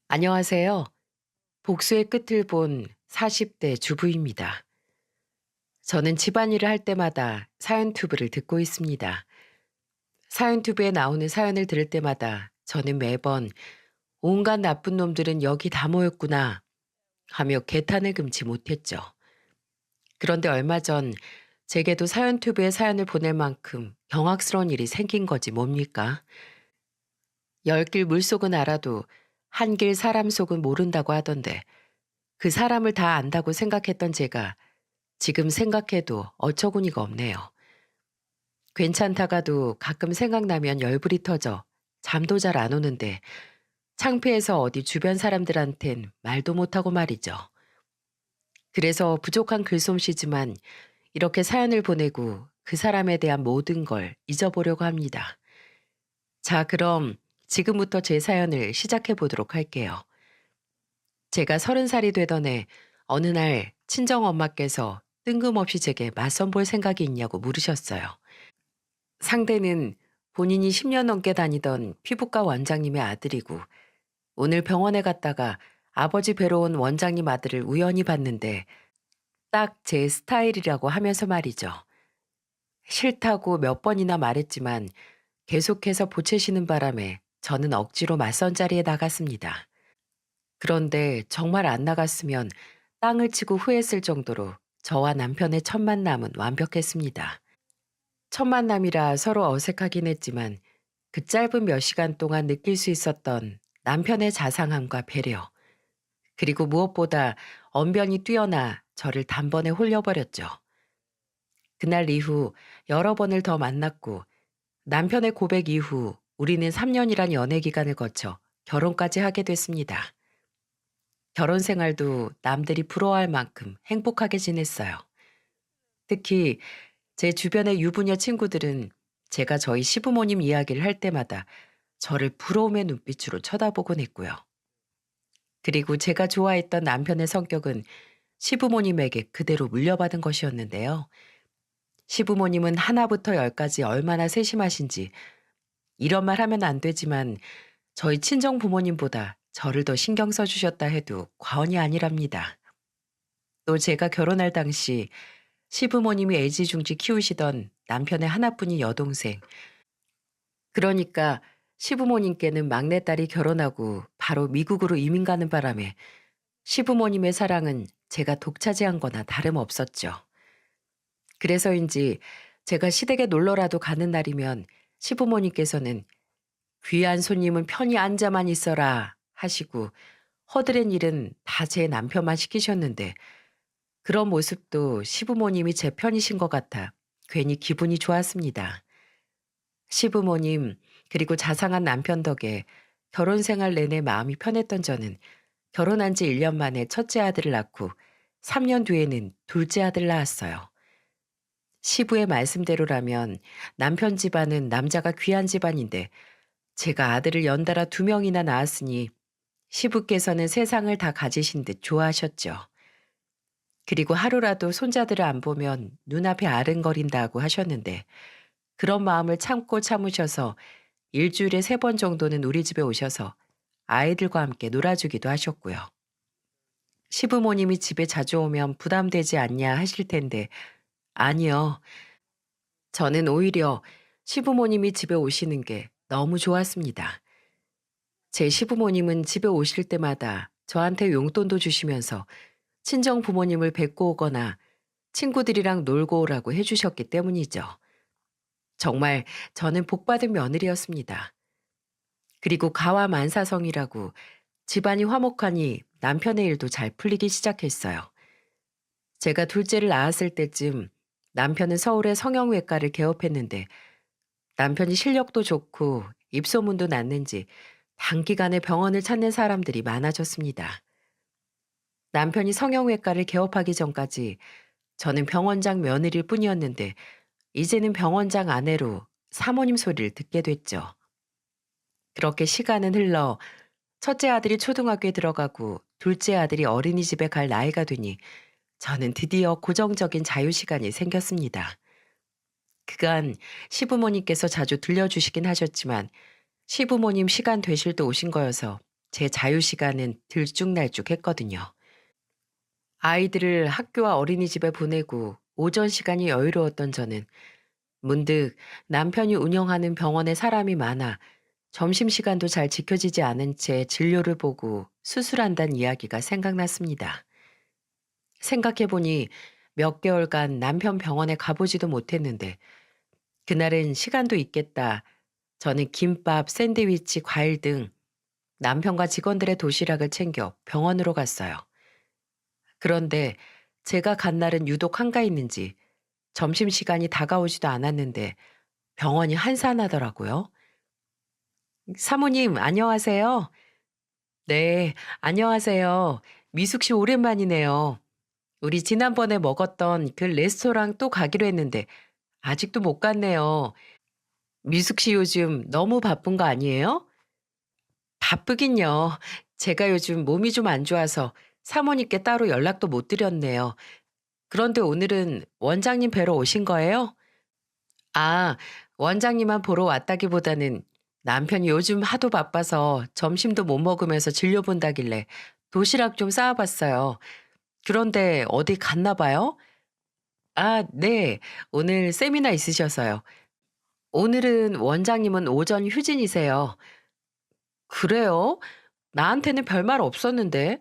안녕하세요. 복수의 끝을 본 40대 주부입니다. 저는 집안일을 할 때마다 사연투브를 듣고 있습니다. 사연투브에 나오는 사연을 들을 때마다 저는 매번 온갖 나쁜 놈들은 여기 다 모였구나 하며 개탄을 금치 못했죠. 그런데 얼마 전 제게도 사연투브에 사연을 보낼 만큼 경악스러운 일이 생긴 거지 뭡니까? 열 길 물속은 알아도 한 길 사람 속은 모른다고 하던데 그 사람을 다 안다고 생각했던 제가 지금 생각해도 어처구니가 없네요. 괜찮다가도 가끔 생각나면 열불이 터져 잠도 잘 안 오는데 창피해서 어디 주변 사람들한텐 말도 못하고 말이죠. 그래서 부족한 글솜씨지만 이렇게 사연을 보내고 그 사람에 대한 모든 걸 잊어보려고 합니다. 자, 그럼 지금부터 제 사연을 시작해 보도록 할게요. 제가 30살이 되던 해 어느 날 친정엄마께서 뜬금없이 제게 맞선 볼 생각이 있냐고 물으셨어요. 상대는 본인이 10년 넘게 다니던 피부과 원장님의 아들이고 오늘 병원에 갔다가 아버지 뵈러 온 원장님 아들을 우연히 봤는데 딱 제 스타일이라고 하면서 말이죠. 싫다고 몇 번이나 말했지만 계속해서 보채시는 바람에 저는 억지로 맞선 자리에 나갔습니다. 그런데 정말 안 나갔으면 땅을 치고 후회했을 정도로 저와 남편의 첫 만남은 완벽했습니다. 첫 만남이라 서로 어색하긴 했지만 그 짧은 몇 시간 동안 느낄 수 있었던 남편의 자상함과 배려, 그리고 무엇보다 언변이 뛰어나 저를 단번에 홀려버렸죠. 그날 이후 여러 번을 더 만났고 남편의 고백 이후 우리는 3년이란 연애 기간을 거쳐 결혼까지 하게 됐습니다. 결혼 생활도 남들이 부러워할 만큼 행복하게 지냈어요. 특히 제 주변의 유부녀 친구들은 제가 저희 시부모님 이야기를 할 때마다 저를 부러움의 눈빛으로 쳐다보곤 했고요. 그리고 제가 좋아했던 남편의 성격은 시부모님에게 그대로 물려받은 것이었는데요. 시부모님은 하나부터 열까지 얼마나 세심하신지 이런 말 하면 안 되지만 저희 친정 부모님보다 저를 더 신경 써주셨다 해도 과언이 아니랍니다. 또 제가 결혼할 당시 시부모님이 애지중지 키우시던 남편의 하나뿐인 여동생. 그러니까 시부모님께는 막내딸이 결혼하고 바로 미국으로 이민 가는 바람에 시부모님의 사랑은 제가 독차지한 거나 다름없었죠. 그래서인지 제가 시댁에 놀러라도 가는 날이면 시부모님께서는 귀한 손님은 편히 앉아만 있어라 하시고 허드렛 일은 다 제 남편만 시키셨는데 그런 모습도 시부모님이 제 편이신 것 같아 괜히 기분이 좋았습니다. 시부모님, 그리고 자상한 남편 덕에 결혼 생활 내내 마음이 편했던 저는 결혼한 지 1년 만에 첫째 아들을 낳고 3년 뒤에는 둘째 아들을 낳았어요. 시부의 말씀대로라면 남편 집안은 남자가 귀한 집안인데 제가 아들을 연달아 2명이나 낳았으니 시부께서는 세상을 다 가지신 듯 좋아하셨죠. 그리고 하루라도 손자들을 안 보면 눈앞이 아른거린다고 하셨는데 그런 마음을 참고 참으셔서 일주일에 3번 정도는 우리 집에 오셔서 아이들과 함께 놀아주기도 하셨고요. 시부모님이 집에 자주 오면 부담되지 않냐 하실 텐데 아니요. 저는 오히려 시부모님이 집에 오시는 게 너무 좋았습니다. 제 시부모님은 집에 오실 때마다 저한테 용돈도 주시면서 친정 부모님을 뵙고 오거나 친구들이랑 놀고 오라고 해주셨기 때문이죠. 정말 저는 복받은 며느리였습니다. 그리고 가와 만사성이라고 집안이 화목하니 남편의 일도 잘 풀리기 시작했어요. 제가 둘째를 낳았을 때쯤 남편은 서울의 성형외과를 개업했는데 남편이 실력도 좋고 입소문도 났는지 단기간에 병원을 찾는 사람들이 많아졌습니다. 남편이 성형외과를 개업하기 전까지 저는 병원장 며느리일 뿐이었는데 이제는 병원장 아내로 사모님 소리를 듣게 됐죠. 그렇게 시간은 흘러 첫째 아들이 초등학교에 들어가고 둘째 아들이 어린이집에 갈 나이가 되니 저는 드디어 고정적인 자유시간이 생겼습니다. 그간 시부모님께서 자주 들려주시긴 하셨지만 시부모님 시간 되실 때 오신 거여서 제 자유시간은 들쭉날쭉했거든요. 아이들을 학교와 어린이집에 보내고 오전 시간이 여유로웠던 저는 문득 남편이 운영하는 병원에 사람이 많아 점심시간도 잘 지켜지지 않은 채 진료를 보고 수술한다는 이야기가 생각났습니다. 생각해보니 몇 개월간 남편 병원에 가보지도 못했는데 그날은 시간도 있겠다. 저는 김밥, 샌드위치, 과일 등 남편과 직원들의 도시락을 챙겨 병원으로 갔어요. 그런데 제가 간 날은 유독 한가했는지 점심시간이 다가오지도 않았는데 병원이 한산하더라고요. 사모님, 안녕하세요. 네, 안녕하세요. 미숙 씨 오랜만이네요. 우리 지난번에 먹었던 그 레스토랑 또 가기로 했는데 아직도 못 갔네요. 미숙 씨 요즘 너무 바쁜 거 아니에요? 바쁘긴요. 제가 요즘 몸이 좀 안 좋아서 사모님께 따로 연락도 못 드렸네요. 그런데 오늘은 원장님 뵈러 오신 거예요? 아, 원장님만 보러 왔다기보다는 남편이 요즘 하도 바빠서 점심도 못 먹으면서 진료 본다길래 도시락 좀 싸와봤어요. 그런데 어디 갔나 봐요? 아, 네. 오늘 세미나 있으셔서요. 오늘은 원장님은 오전 휴진이세요. 그래요? 나한테는 별말 없었는데.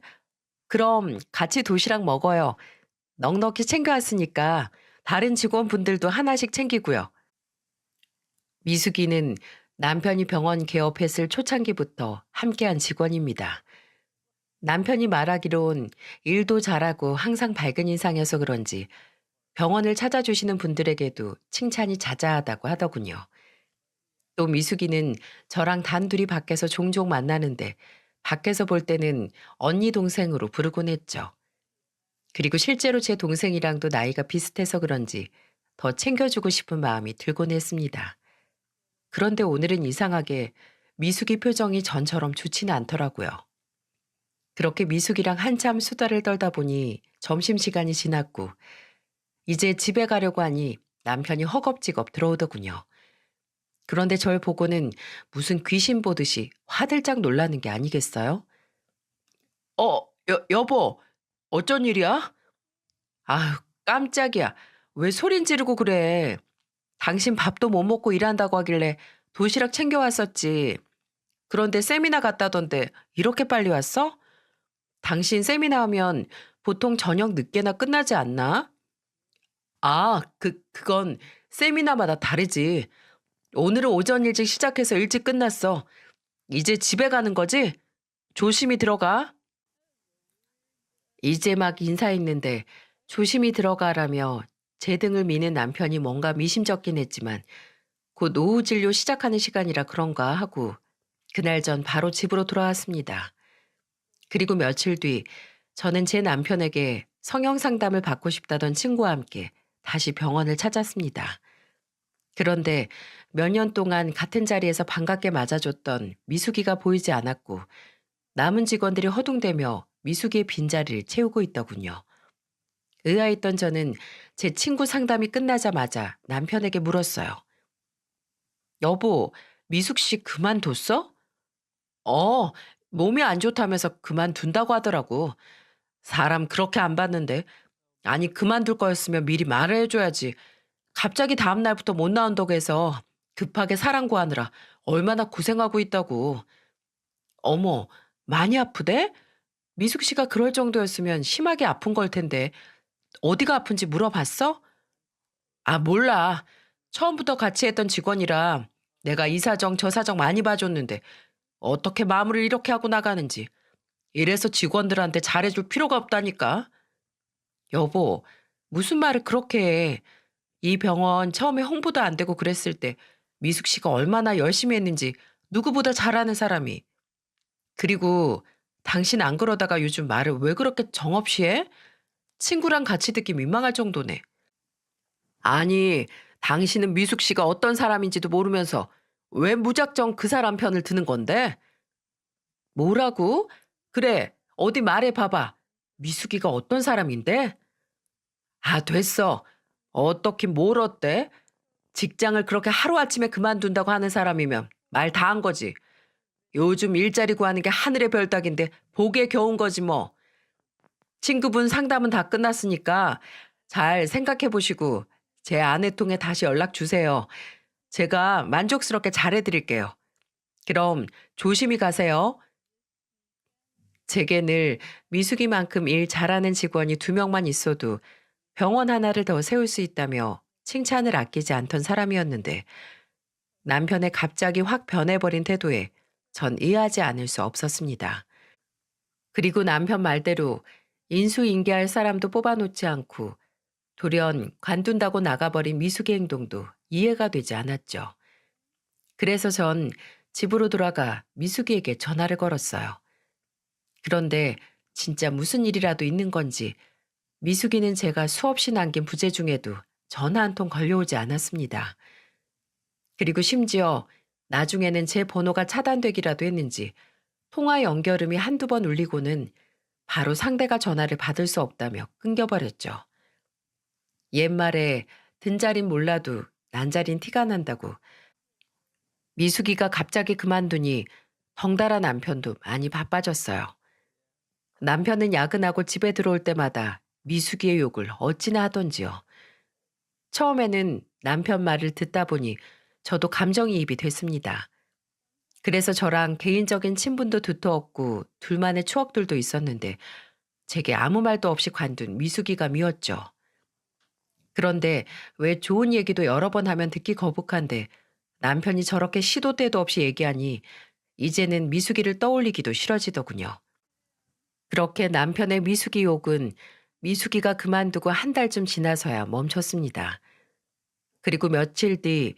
그럼 같이 도시락 먹어요. 넉넉히 챙겨왔으니까 다른 직원분들도 하나씩 챙기고요. 미숙이는 남편이 병원 개업했을 초창기부터 함께한 직원입니다. 남편이 말하기론 일도 잘하고 항상 밝은 인상이어서 그런지 병원을 찾아주시는 분들에게도 칭찬이 자자하다고 하더군요. 또 미숙이는 저랑 단둘이 밖에서 종종 만나는데 밖에서 볼 때는 언니 동생으로 부르곤 했죠. 그리고 실제로 제 동생이랑도 나이가 비슷해서 그런지 더 챙겨주고 싶은 마음이 들곤 했습니다. 그런데 오늘은 이상하게 미숙이 표정이 전처럼 좋지는 않더라고요. 그렇게 미숙이랑 한참 수다를 떨다 보니 점심시간이 지났고 이제 집에 가려고 하니 남편이 허겁지겁 들어오더군요. 그런데 절 보고는 무슨 귀신 보듯이 화들짝 놀라는 게 아니겠어요? 여보, 어쩐 일이야? 아유, 깜짝이야. 왜 소린 지르고 그래? 당신 밥도 못 먹고 일한다고 하길래 도시락 챙겨왔었지. 그런데 세미나 갔다던데 이렇게 빨리 왔어? 당신 세미나 하면 보통 저녁 늦게나 끝나지 않나? 아, 그건 세미나마다 다르지. 오늘은 오전 일찍 시작해서 일찍 끝났어. 이제 집에 가는 거지? 조심히 들어가. 이제 막 인사했는데 조심히 들어가라며 제 등을 미는 남편이 뭔가 미심쩍긴 했지만 곧 오후 진료 시작하는 시간이라 그런가 하고 그날 전 바로 집으로 돌아왔습니다. 그리고 며칠 뒤 저는 제 남편에게 성형 상담을 받고 싶다던 친구와 함께 다시 병원을 찾았습니다. 그런데 몇 년 동안 같은 자리에서 반갑게 맞아줬던 미숙이가 보이지 않았고 남은 직원들이 허둥대며 미숙이의 빈자리를 채우고 있더군요. 의아했던 저는 제 친구 상담이 끝나자마자 남편에게 물었어요. 여보, 미숙 씨 그만뒀어? 어, 몸이 안 좋다면서 그만둔다고 하더라고. 사람 그렇게 안 봤는데. 아니, 그만둘 거였으면 미리 말을 해줘야지. 갑자기 다음 날부터 못 나온다고 해서 급하게 사랑 구하느라 얼마나 고생하고 있다고. 어머, 많이 아프대? 미숙 씨가 그럴 정도였으면 심하게 아픈 걸 텐데 어디가 아픈지 물어봤어? 아, 몰라. 처음부터 같이 했던 직원이라 내가 이 사정 저 사정 많이 봐줬는데 어떻게 마무리를 이렇게 하고 나가는지. 이래서 직원들한테 잘해줄 필요가 없다니까. 여보, 무슨 말을 그렇게 해. 이 병원 처음에 홍보도 안 되고 그랬을 때 미숙 씨가 얼마나 열심히 했는지 누구보다 잘 아는 사람이. 그리고 당신 안 그러다가 요즘 말을 왜 그렇게 정없이 해? 친구랑 같이 듣기 민망할 정도네. 아니, 당신은 미숙 씨가 어떤 사람인지도 모르면서 왜 무작정 그 사람 편을 드는 건데? 뭐라고? 그래, 어디 말해 봐봐. 미숙이가 어떤 사람인데? 아, 됐어. 어떻긴 뭘 어때? 직장을 그렇게 하루아침에 그만둔다고 하는 사람이면 말 다 한 거지. 요즘 일자리 구하는 게 하늘의 별 따기인데 복에 겨운 거지 뭐. 친구분 상담은 다 끝났으니까 잘 생각해 보시고 제 아내 통해 다시 연락 주세요. 제가 만족스럽게 잘해드릴게요. 그럼 조심히 가세요. 제게 늘 미숙이만큼 일 잘하는 직원이 두 명만 있어도 병원 하나를 더 세울 수 있다며 칭찬을 아끼지 않던 사람이었는데 남편의 갑자기 확 변해버린 태도에 전 이해하지 않을 수 없었습니다. 그리고 남편 말대로 인수인계할 사람도 뽑아놓지 않고 돌연 관둔다고 나가버린 미숙의 행동도 이해가 되지 않았죠. 그래서 전 집으로 돌아가 미숙이에게 전화를 걸었어요. 그런데 진짜 무슨 일이라도 있는 건지 미숙이는 제가 수없이 남긴 부재 중에도 전화 한 통 걸려오지 않았습니다. 그리고 심지어 나중에는 제 번호가 차단되기라도 했는지 통화 연결음이 한두 번 울리고는 바로 상대가 전화를 받을 수 없다며 끊겨버렸죠. 옛말에 든자린 몰라도 난자린 티가 난다고 미숙이가 갑자기 그만두니 덩달아 남편도 많이 바빠졌어요. 남편은 야근하고 집에 들어올 때마다 미숙이의 욕을 어찌나 하던지요. 처음에는 남편 말을 듣다 보니 저도 감정이입이 됐습니다. 그래서 저랑 개인적인 친분도 두터웠고 둘만의 추억들도 있었는데 제게 아무 말도 없이 관둔 미숙이가 미웠죠. 그런데 왜 좋은 얘기도 여러 번 하면 듣기 거북한데 남편이 저렇게 시도 때도 없이 얘기하니 이제는 미숙이를 떠올리기도 싫어지더군요. 그렇게 남편의 미숙이 욕은 미숙이가 그만두고 한 달쯤 지나서야 멈췄습니다. 그리고 며칠 뒤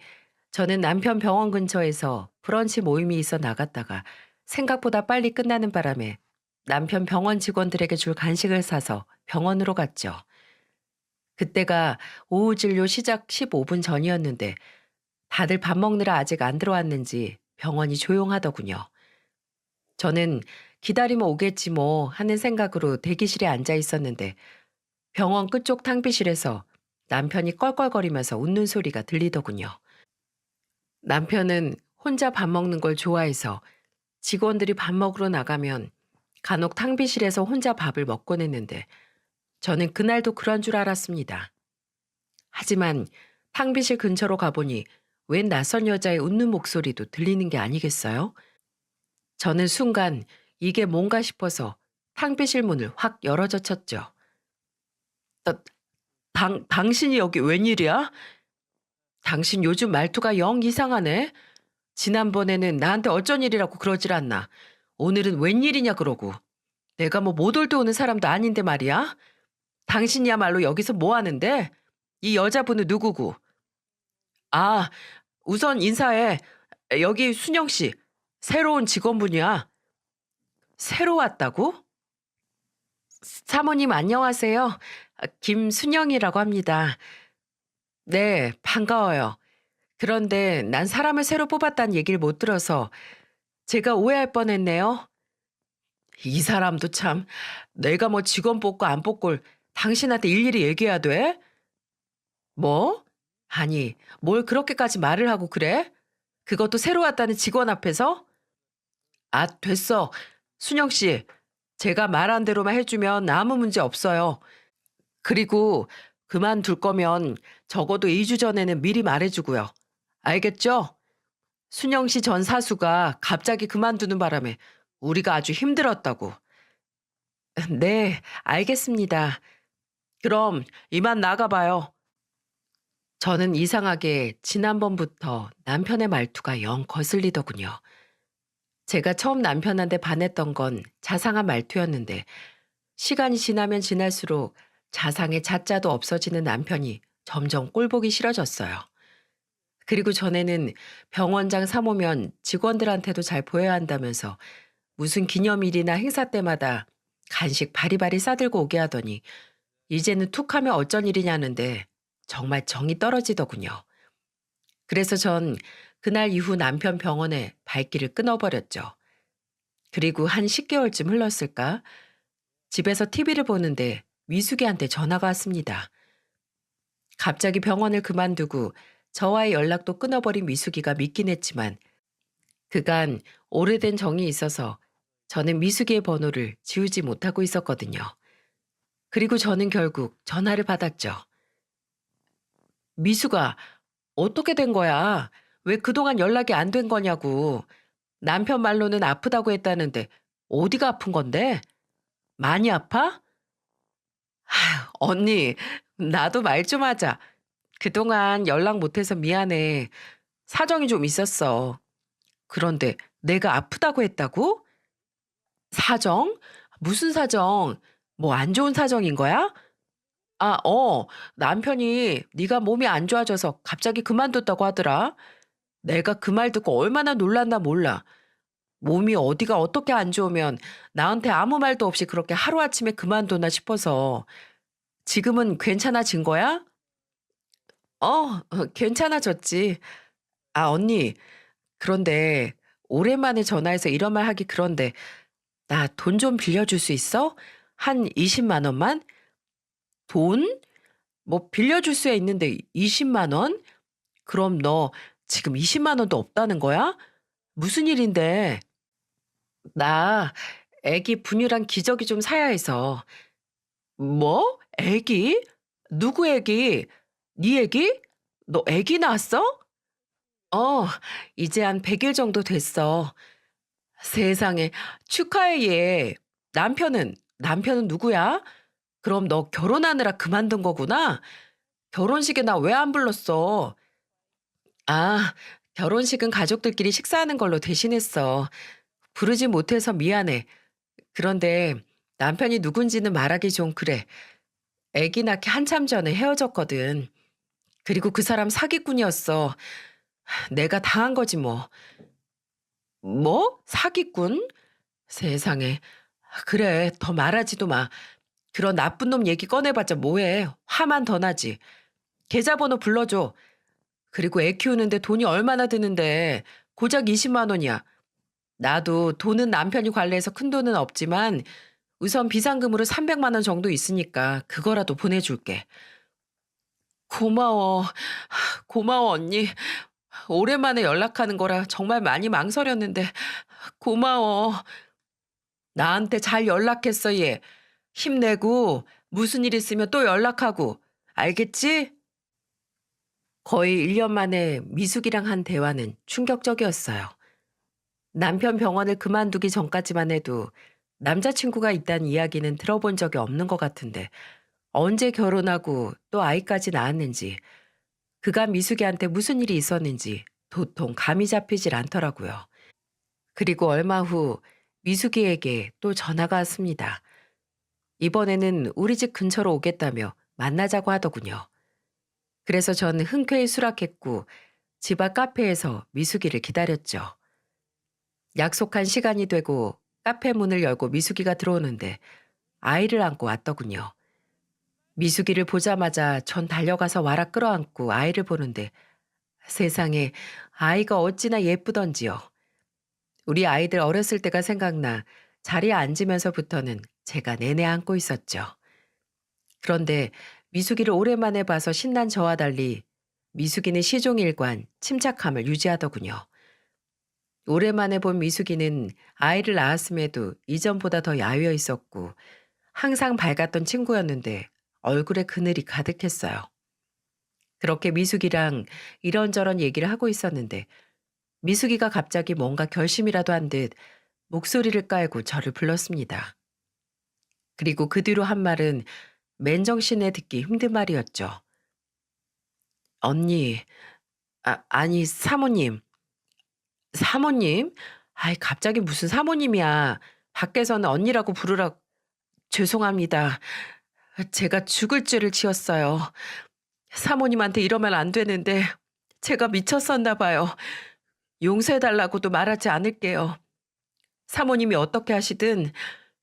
저는 남편 병원 근처에서 브런치 모임이 있어 나갔다가 생각보다 빨리 끝나는 바람에 남편 병원 직원들에게 줄 간식을 사서 병원으로 갔죠. 그때가 오후 진료 시작 15분 전이었는데 다들 밥 먹느라 아직 안 들어왔는지 병원이 조용하더군요. 저는 기다리면 오겠지 뭐 하는 생각으로 대기실에 앉아 있었는데 병원 끝쪽 탕비실에서 남편이 껄껄거리면서 웃는 소리가 들리더군요. 남편은 혼자 밥 먹는 걸 좋아해서 직원들이 밥 먹으러 나가면 간혹 탕비실에서 혼자 밥을 먹곤 했는데 저는 그날도 그런 줄 알았습니다. 하지만 탕비실 근처로 가보니 웬 낯선 여자의 웃는 목소리도 들리는 게 아니겠어요? 저는 순간 이게 뭔가 싶어서 탕비실 문을 확 열어젖혔죠. 어, 당신이 여기 웬일이야? 당신 요즘 말투가 영 이상하네. 지난번에는 나한테 어쩐 일이라고 그러질 않나. 오늘은 웬일이냐 그러고. 내가 뭐 못 올 때 오는 사람도 아닌데 말이야. 당신이야말로 여기서 뭐 하는데? 이 여자분은 누구고? 아, 우선 인사해. 여기 순영 씨. 새로운 직원분이야. 새로 왔다고? 사모님 안녕하세요. 김순영이라고 합니다. 네, 반가워요. 그런데 난 사람을 새로 뽑았다는 얘기를 못 들어서 제가 오해할 뻔했네요. 이 사람도 참, 내가 뭐 직원 뽑고 안 뽑고를 당신한테 일일이 얘기해야 돼? 뭐? 아니, 뭘 그렇게까지 말을 하고 그래? 그것도 새로 왔다는 직원 앞에서? 아, 됐어. 순영 씨, 제가 말한 대로만 해주면 아무 문제 없어요. 그리고 그만둘 거면 적어도 2주 전에는 미리 말해주고요. 알겠죠? 순영 씨 전 사수가 갑자기 그만두는 바람에 우리가 아주 힘들었다고. 네, 알겠습니다. 그럼 이만 나가봐요. 저는 이상하게 지난번부터 남편의 말투가 영 거슬리더군요. 제가 처음 남편한테 반했던 건 자상한 말투였는데 시간이 지나면 지날수록 자상의 자자도 없어지는 남편이 점점 꼴보기 싫어졌어요. 그리고 전에는 병원장 사모면 직원들한테도 잘 보여야 한다면서 무슨 기념일이나 행사 때마다 간식 바리바리 싸들고 오게 하더니 이제는 툭 하면 어쩐 일이냐는데 정말 정이 떨어지더군요. 그래서 전 그날 이후 남편 병원에 발길을 끊어버렸죠. 그리고 한 10개월쯤 흘렀을까? 집에서 TV를 보는데 미숙이한테 전화가 왔습니다. 갑자기 병원을 그만두고 저와의 연락도 끊어버린 미숙이가 믿긴 했지만 그간 오래된 정이 있어서 저는 미숙이의 번호를 지우지 못하고 있었거든요. 그리고 저는 결국 전화를 받았죠. 미숙아, 어떻게 된 거야? 왜 그동안 연락이 안 된 거냐고. 남편 말로는 아프다고 했다는데 어디가 아픈 건데? 많이 아파? 언니, 나도 말 좀 하자. 그동안 연락 못해서 미안해. 사정이 좀 있었어. 그런데 내가 아프다고 했다고? 사정? 무슨 사정? 뭐 안 좋은 사정인 거야? 아, 남편이 네가 몸이 안 좋아져서 갑자기 그만뒀다고 하더라. 내가 그 말 듣고 얼마나 놀랐나 몰라. 몸이 어디가 어떻게 안 좋으면 나한테 아무 말도 없이 그렇게 하루아침에 그만두나 싶어서. 지금은 괜찮아진 거야? 괜찮아졌지. 아, 언니. 그런데 오랜만에 전화해서 이런 말 하기 그런데 나 돈 좀 빌려줄 수 있어? 한 20만 원만? 돈? 뭐 빌려줄 수야 있는데 20만 원? 그럼 너 지금 20만 원도 없다는 거야? 무슨 일인데? 나 애기 분유랑 기저귀 좀 사야 해서. 뭐? 애기? 누구 애기? 네 애기? 너 애기 낳았어? 어, 이제 한 100일 정도 됐어. 세상에, 축하해, 얘. 남편은 누구야? 그럼 너 결혼하느라 그만둔 거구나? 결혼식에 나 왜 안 불렀어? 아, 결혼식은 가족들끼리 식사하는 걸로 대신했어. 부르지 못해서 미안해. 그런데 남편이 누군지는 말하기 좀 그래. 애기 낳기 한참 전에 헤어졌거든. 그리고 그 사람 사기꾼이었어. 내가 당한 거지 뭐. 뭐? 사기꾼? 세상에. 그래, 더 말하지도 마. 그런 나쁜 놈 얘기 꺼내봤자 뭐해. 화만 더 나지. 계좌번호 불러줘. 그리고 애 키우는데 돈이 얼마나 드는데 고작 20만 원이야. 나도 돈은 남편이 관리해서 큰 돈은 없지만 우선 비상금으로 300만 원 정도 있으니까 그거라도 보내줄게. 고마워. 고마워, 언니. 오랜만에 연락하는 거라 정말 많이 망설였는데 고마워. 나한테 잘 연락했어, 얘. 힘내고 무슨 일 있으면 또 연락하고. 알겠지? 거의 1년 만에 미숙이랑 한 대화는 충격적이었어요. 남편 병원을 그만두기 전까지만 해도 남자친구가 있다는 이야기는 들어본 적이 없는 것 같은데 언제 결혼하고 또 아이까지 낳았는지 그간 미숙이한테 무슨 일이 있었는지 도통 감이 잡히질 않더라고요. 그리고 얼마 후 미숙이에게 또 전화가 왔습니다. 이번에는 우리 집 근처로 오겠다며 만나자고 하더군요. 그래서 전 흔쾌히 수락했고 집 앞 카페에서 미숙이를 기다렸죠. 약속한 시간이 되고 카페 문을 열고 미숙이가 들어오는데 아이를 안고 왔더군요. 미숙이를 보자마자 전 달려가서 와라 끌어안고 아이를 보는데 세상에 아이가 어찌나 예쁘던지요. 우리 아이들 어렸을 때가 생각나 자리에 앉으면서부터는 제가 내내 안고 있었죠. 그런데 미숙이를 오랜만에 봐서 신난 저와 달리 미숙이는 시종일관 침착함을 유지하더군요. 오랜만에 본 미숙이는 아이를 낳았음에도 이전보다 더 야위어 있었고 항상 밝았던 친구였는데 얼굴에 그늘이 가득했어요. 그렇게 미숙이랑 이런저런 얘기를 하고 있었는데 미숙이가 갑자기 뭔가 결심이라도 한 듯 목소리를 깔고 저를 불렀습니다. 그리고 그 뒤로 한 말은 맨정신에 듣기 힘든 말이었죠. 언니, 아니 사모님. 사모님? 아이 갑자기 무슨 사모님이야. 밖에서는 언니라고 부르라. 죄송합니다. 제가 죽을 죄를 지었어요. 사모님한테 이러면 안 되는데 제가 미쳤었나 봐요. 용서해 달라고도 말하지 않을게요. 사모님이 어떻게 하시든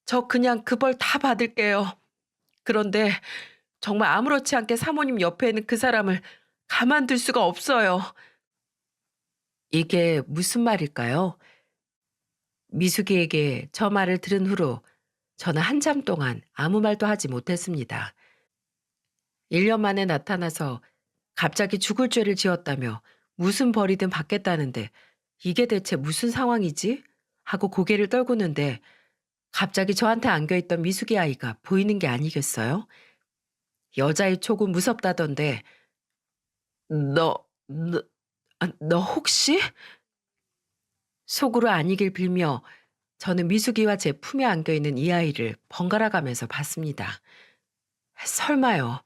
저 그냥 그 벌 다 받을게요. 그런데 정말 아무렇지 않게 사모님 옆에 있는 그 사람을 가만둘 수가 없어요. 이게 무슨 말일까요? 미숙이에게 저 말을 들은 후로 저는 한참 동안 아무 말도 하지 못했습니다. 1년 만에 나타나서 갑자기 죽을 죄를 지었다며 무슨 벌이든 받겠다는데 이게 대체 무슨 상황이지? 하고 고개를 떨구는데 갑자기 저한테 안겨있던 미숙이 아이가 보이는 게 아니겠어요? 여자의 촉은 무섭다던데 너 혹시? 속으로 아니길 빌며 저는 미숙이와 제 품에 안겨있는 이 아이를 번갈아 가면서 봤습니다. 설마요.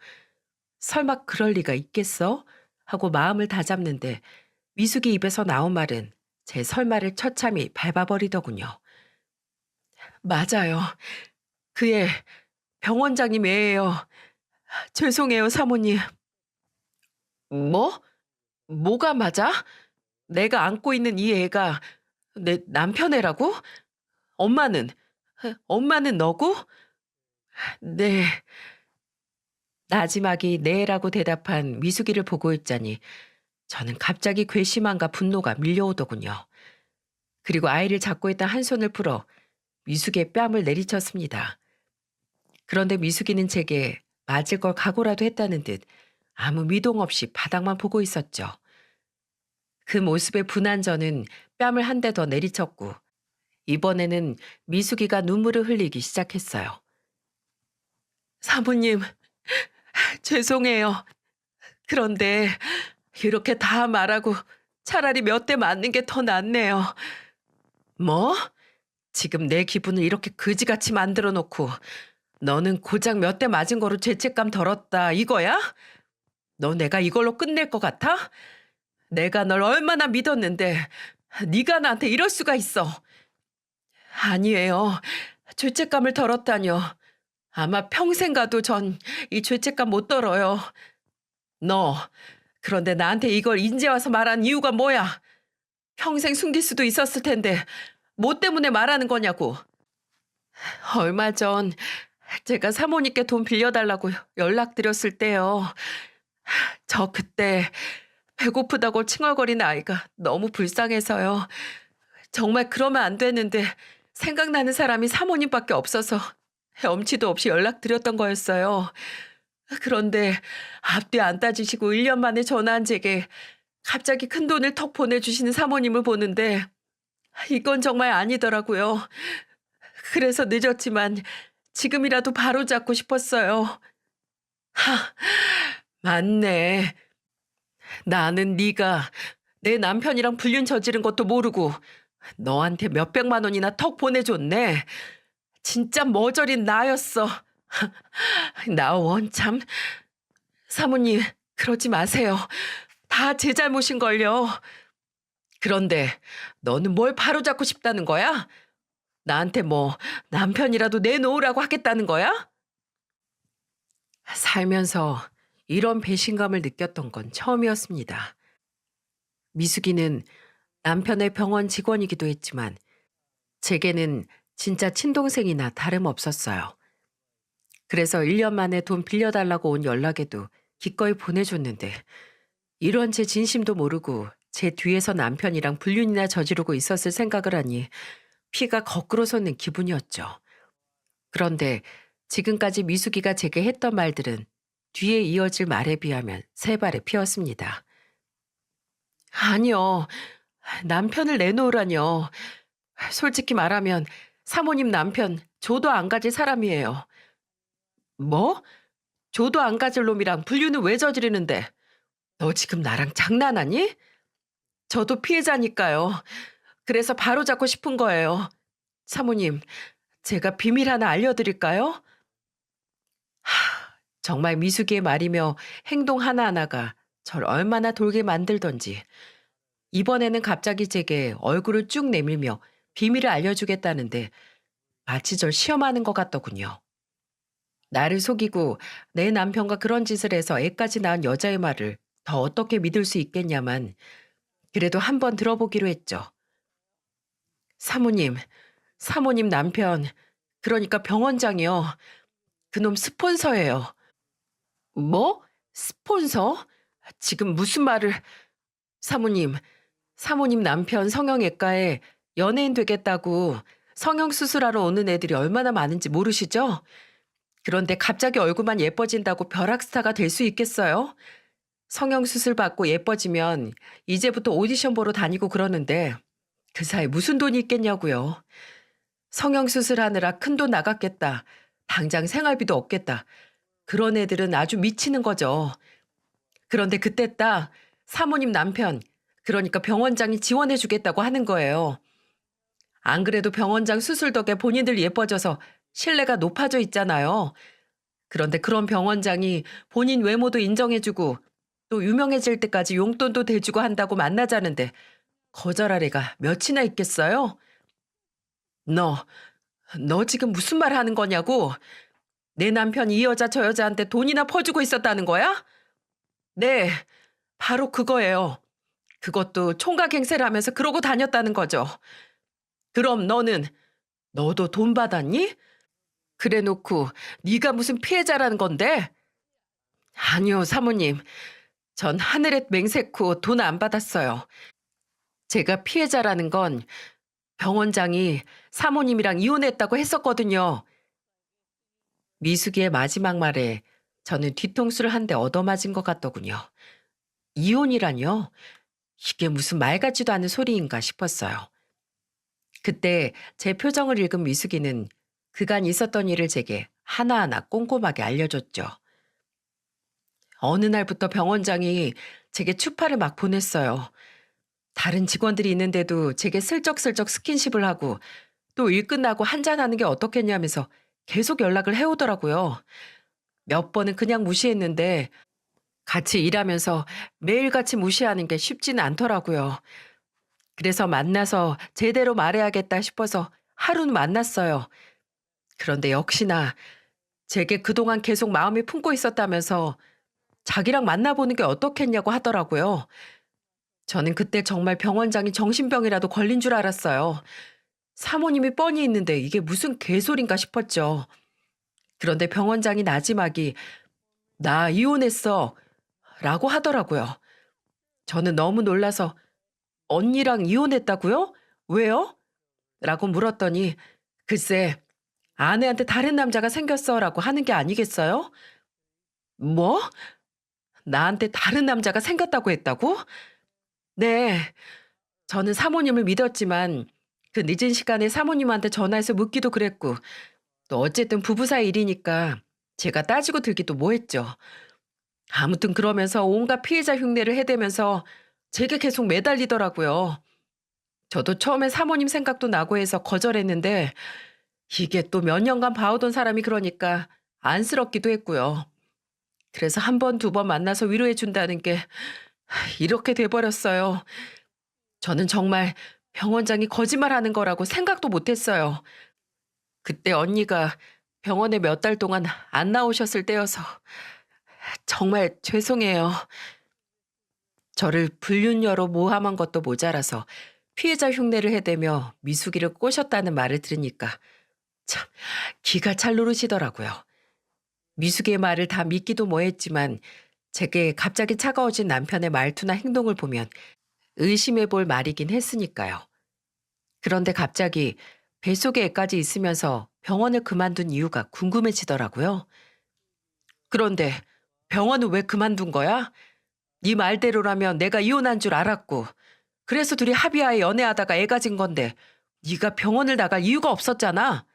설마 그럴 리가 있겠어? 하고 마음을 다잡는데 미숙이 입에서 나온 말은 제 설마를 처참히 밟아버리더군요. 맞아요. 그애 병원장님 애예요. 죄송해요, 사모님. 뭐? 뭐가 맞아? 내가 안고 있는 이 애가 내 남편 애라고? 엄마는? 엄마는 너고? 네. 나지막이 네라고 대답한 미숙이를 보고 있자니 저는 갑자기 괘씸함과 분노가 밀려오더군요. 그리고 아이를 잡고 있던 한 손을 풀어 미숙이의 뺨을 내리쳤습니다. 그런데 미숙이는 제게 맞을 걸 각오라도 했다는 듯 아무 미동 없이 바닥만 보고 있었죠. 그 모습에 분한 저는 뺨을 한 대 더 내리쳤고 이번에는 미숙이가 눈물을 흘리기 시작했어요. 사모님, 죄송해요. 그런데 이렇게 다 말하고 차라리 몇 대 맞는 게 더 낫네요. 뭐? 지금 내 기분을 이렇게 그지같이 만들어 놓고 너는 고작 몇 대 맞은 거로 죄책감 덜었다 이거야? 너 내가 이걸로 끝낼 것 같아? 내가 널 얼마나 믿었는데 네가 나한테 이럴 수가 있어. 아니에요. 죄책감을 덜었다뇨. 아마 평생 가도 전 이 죄책감 못 덜어요. 너, 그런데 나한테 이걸 인제 와서 말한 이유가 뭐야? 평생 숨길 수도 있었을 텐데 뭐 때문에 말하는 거냐고. 얼마 전 제가 사모님께 돈 빌려달라고 연락드렸을 때요. 저 그때 배고프다고 칭얼거리는 아이가 너무 불쌍해서요. 정말 그러면 안 되는데 생각나는 사람이 사모님밖에 없어서 엄치도 없이 연락드렸던 거였어요. 그런데 앞뒤 안 따지시고 1년 만에 전화한 제게 갑자기 큰돈을 턱 보내주시는 사모님을 보는데 이건 정말 아니더라고요. 그래서 늦었지만 지금이라도 바로잡고 싶었어요. 하, 맞네. 나는 네가 내 남편이랑 불륜 저지른 것도 모르고 너한테 몇백만 원이나 턱 보내줬네. 진짜 머저린 나였어. 나 원참. 사모님, 그러지 마세요. 다 제 잘못인걸요. 그런데 너는 뭘 바로잡고 싶다는 거야? 나한테 뭐 남편이라도 내놓으라고 하겠다는 거야? 살면서 이런 배신감을 느꼈던 건 처음이었습니다. 미숙이는 남편의 병원 직원이기도 했지만 제게는 진짜 친동생이나 다름없었어요. 그래서 1년 만에 돈 빌려달라고 온 연락에도 기꺼이 보내줬는데 이런 제 진심도 모르고 제 뒤에서 남편이랑 불륜이나 저지르고 있었을 생각을 하니 피가 거꾸로 솟는 기분이었죠. 그런데 지금까지 미숙이가 제게 했던 말들은 뒤에 이어질 말에 비하면 세 발에 피었습니다. 아니요. 남편을 내놓으라뇨. 솔직히 말하면 사모님 남편 조도 안 가질 사람이에요. 뭐? 조도 안 가질 놈이랑 불륜은 왜 저지르는데? 너 지금 나랑 장난하니? 저도 피해자니까요. 그래서 바로잡고 싶은 거예요. 사모님, 제가 비밀 하나 알려드릴까요? 정말 미숙이의 말이며 행동 하나하나가 절 얼마나 돌게 만들던지 이번에는 갑자기 제게 얼굴을 쭉 내밀며 비밀을 알려주겠다는데 마치 절 시험하는 것 같더군요. 나를 속이고 내 남편과 그런 짓을 해서 애까지 낳은 여자의 말을 더 어떻게 믿을 수 있겠냐만 그래도 한번 들어보기로 했죠. 사모님, 사모님 남편, 그러니까 병원장이요. 그놈 스폰서예요. 뭐? 스폰서? 지금 무슨 말을... 사모님, 사모님 남편 성형외과에 연예인 되겠다고 성형수술하러 오는 애들이 얼마나 많은지 모르시죠? 그런데 갑자기 얼굴만 예뻐진다고 벼락스타가 될 수 있겠어요? 성형수술 받고 예뻐지면 이제부터 오디션 보러 다니고 그러는데 그 사이 무슨 돈이 있겠냐고요. 성형수술 하느라 큰돈 나갔겠다. 당장 생활비도 없겠다. 그런 애들은 아주 미치는 거죠. 그런데 그때 딱 사모님 남편, 그러니까 병원장이 지원해 주겠다고 하는 거예요. 안 그래도 병원장 수술 덕에 본인들 예뻐져서 신뢰가 높아져 있잖아요. 그런데 그런 병원장이 본인 외모도 인정해주고 또 유명해질 때까지 용돈도 대주고 한다고 만나자는데 거절할 애가 몇이나 있겠어요? 너, 너 지금 무슨 말 하는 거냐고? 내 남편이 이 여자 저 여자한테 돈이나 퍼주고 있었다는 거야? 네, 바로 그거예요. 그것도 총각 행세를 하면서 그러고 다녔다는 거죠. 그럼 너도 돈 받았니? 그래 놓고 네가 무슨 피해자라는 건데? 아니요, 사모님. 전 하늘에 맹세코 돈 안 받았어요. 제가 피해자라는 건 병원장이 사모님이랑 이혼했다고 했었거든요. 미숙이의 마지막 말에 저는 뒤통수를 한 대 얻어맞은 것 같더군요. 이혼이라뇨? 이게 무슨 말 같지도 않은 소리인가 싶었어요. 그때 제 표정을 읽은 미숙이는 그간 있었던 일을 제게 하나하나 꼼꼼하게 알려줬죠. 어느 날부터 병원장이 제게 추파를 막 보냈어요. 다른 직원들이 있는데도 제게 슬쩍슬쩍 스킨십을 하고 또 일 끝나고 한잔하는 게 어떻겠냐면서 계속 연락을 해오더라고요. 몇 번은 그냥 무시했는데 같이 일하면서 매일같이 무시하는 게 쉽지는 않더라고요. 그래서 만나서 제대로 말해야겠다 싶어서 하루는 만났어요. 그런데 역시나 제게 그동안 계속 마음이 품고 있었다면서 자기랑 만나보는 게 어떻겠냐고 하더라고요. 저는 그때 정말 병원장이 정신병이라도 걸린 줄 알았어요. 사모님이 뻔히 있는데 이게 무슨 개소린가 싶었죠. 그런데 병원장이 나지막이 나 이혼했어 라고 하더라고요. 저는 너무 놀라서 언니랑 이혼했다고요? 왜요? 라고 물었더니 글쎄 아내한테 다른 남자가 생겼어 라고 하는 게 아니겠어요? 뭐? 나한테 다른 남자가 생겼다고 했다고? 네. 저는 사모님을 믿었지만 그 늦은 시간에 사모님한테 전화해서 묻기도 그랬고 또 어쨌든 부부 사이 일이니까 제가 따지고 들기도 뭐했죠. 아무튼 그러면서 온갖 피해자 흉내를 해대면서 제게 계속 매달리더라고요. 저도 처음엔 사모님 생각도 나고 해서 거절했는데 이게 또 몇 년간 봐오던 사람이 그러니까 안쓰럽기도 했고요. 그래서 한 번, 두 번 만나서 위로해 준다는 게 이렇게 돼버렸어요. 저는 정말 병원장이 거짓말하는 거라고 생각도 못했어요. 그때 언니가 병원에 몇 달 동안 안 나오셨을 때여서 정말 죄송해요. 저를 불륜녀로 모함한 것도 모자라서 피해자 흉내를 해대며 미숙이를 꼬셨다는 말을 들으니까 참 기가 찰 누르시더라고요. 미숙의 말을 다 믿기도 뭐했지만 제게 갑자기 차가워진 남편의 말투나 행동을 보면 의심해 볼 말이긴 했으니까요. 그런데 갑자기 뱃속에 애까지 있으면서 병원을 그만둔 이유가 궁금해지더라고요. 그런데 병원은 왜 그만둔 거야? 네 말대로라면 내가 이혼한 줄 알았고 그래서 둘이 합의하에 연애하다가 애 가진 건데 네가 병원을 나갈 이유가 없었잖아.